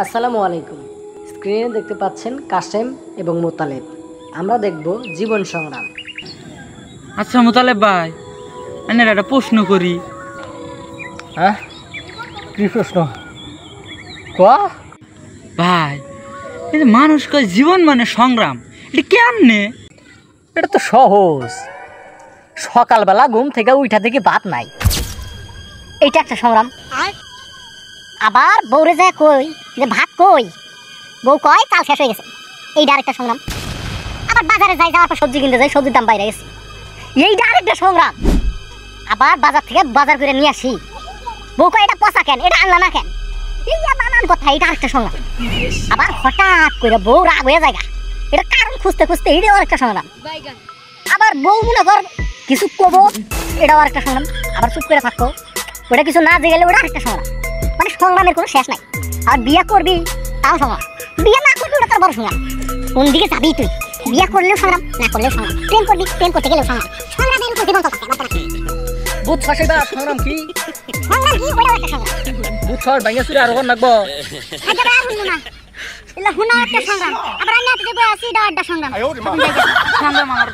আসসালামু আলাইকুম। স্ক্রিনে দেখতে পাচ্ছেন কাশেম এবং মোতালেব। আমরা দেখব জীবন সংগ্রাম। আচ্ছা মোতালেব ভাই, আমি একটা প্রশ্ন করি। হ্যাঁ, কি প্রশ্ন? ভাই, এই যে মানুষ কয় জীবন মানে সংগ্রাম, এটা কেমনে? এটা তো সহজ। সকালবেলা ঘুম থেকে উঠা থেকে ভাত নাই, এইটা একটা সংগ্রাম। আবার বউরে যায় কই যে ভাত কই, বউ কয় চাল শেষ হয়ে গেছে, এইটা আরেকটা সংগ্রাম। আবার বাজারে যাই, যাওয়ার পর সবজি কিনতে যাই, সবজির দাম বাইরে গেছে, এইটা আরেকটা সংগ্রাম। আবার বাজার থেকে বাজার করে নিয়ে আসি, বউ কয় এটা পচা কেন, এটা আনলা না কেন, এই নানান কথা, এটা আরেকটা সংগ্রাম। আবার হঠাৎ করে বউ রাগ হয়ে যায়, এটা কারণ খুঁজতে খুঁজতে এইটাও আরেকটা সংগ্রাম। আবার বউ মনে কর কিছু কবো, এটাও আরেকটা সংগ্রাম। আবার চুপ করে থাকতো, ওটা কিছু না জেগেলে ওটা আরেকটা সংগ্রাম। মানে সংগ্রামের কোনো শেষ নাই। আর বিয়ে করবি তাও সংগ্রাম, বিয়ে না করবি ওটা তার বড় সংগ্রাম। কোন দিকে যাবি তুই, বিয়ে করলেও সংগ্রাম, না করলেও সংগ্রাম। প্রেম করবি, প্রেম করতে গেলেও সংগ্রাম। সংগ্রামের উপর জীবন চলতে থাকে। বুধ ছয় সংগ্রাম কি? সংগ্রাম কি, ওটাও একটা সংগ্রাম। বুধ ছয় ভাঙিয়া চুরি আর নাকবো। আচ্ছা আর শুনবো না, এলা হুনা একটা সংগ্রাম। আবার আমি একটা বই আছি, এটা একটা সংগ্রাম। সংগ্রাম আমার